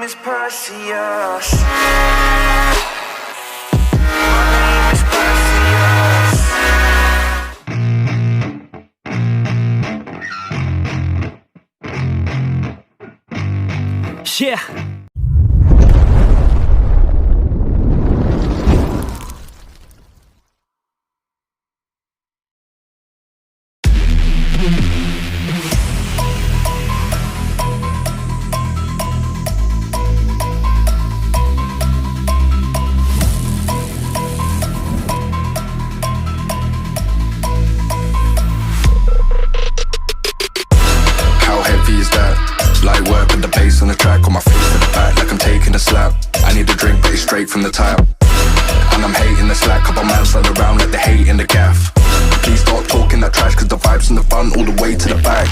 is precious. My name is precious. Yeah. How heavy is that? Light work with the bass on the track, on my face to the back like I'm taking a slap. I need a drink but it's straight from the tap. And I'm hating the slack, couple man slide around like they hate in the gaff. Please stop talking that trash cause the vibes in the front all the way to the back.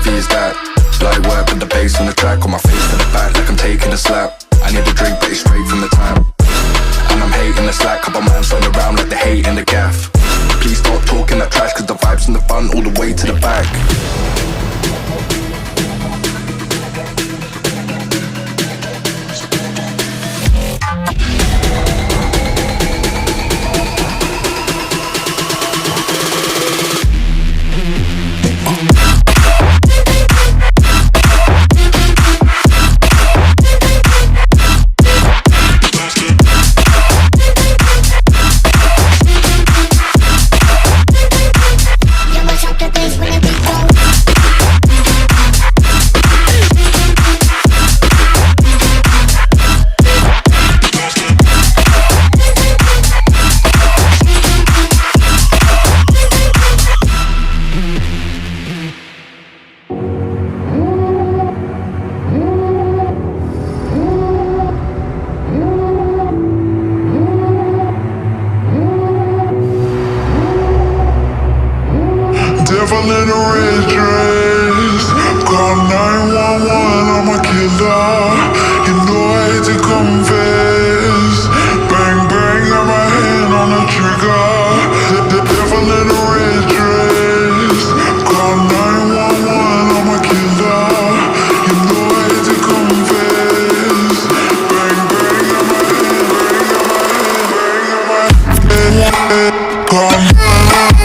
Is that light work with the bass on the track, on my face to the back like I'm taking a slap. I need a drink but it's straight from the tap. And I'm hating the slack, couple man slide around like they hate in the gaff. Please stop talking that trash cause the vibes in the front all the way to the back. Devil in a red dress, call 911, I'm a killer. You know I hate to confess. Bang bang, got my hand on the trigger. The devil in a red dress, call 911, I'm a killer. You know I hate to confess. Bang bang, got my hand, bang got my hand, call 911.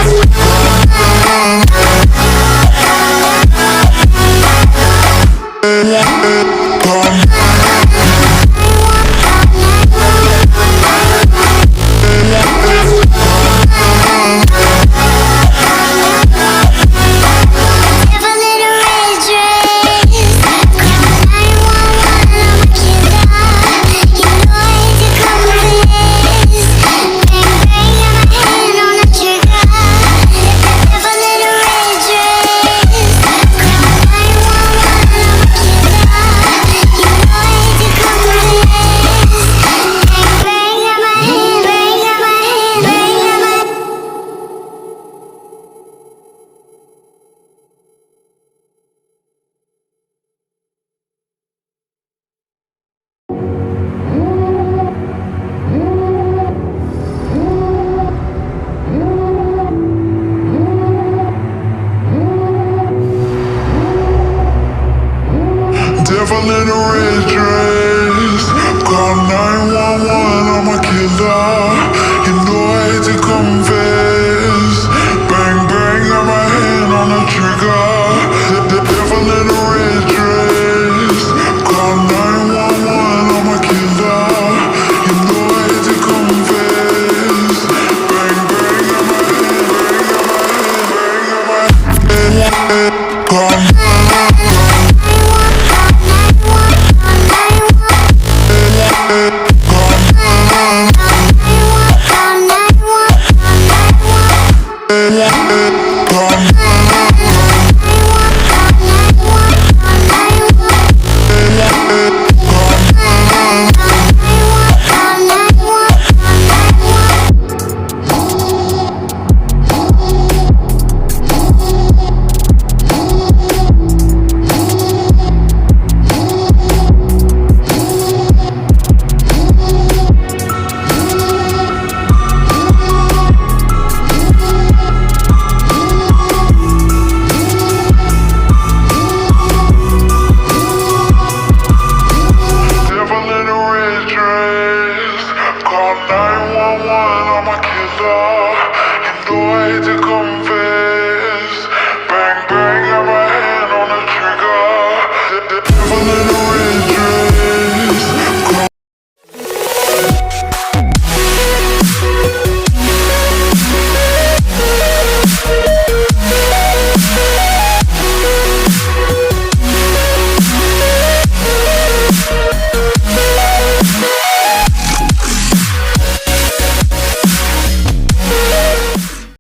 Come Devil in a red dress. Call 911, I'm a killer. You know I hate to confess. Bang, bang, got my hand on the trigger. The devil in a red dress. Call 911, I'm a killer. You know I hate to confess. Bang, bang, got my hand, bang, got my hand. Call I'm a killer. You know I hate to go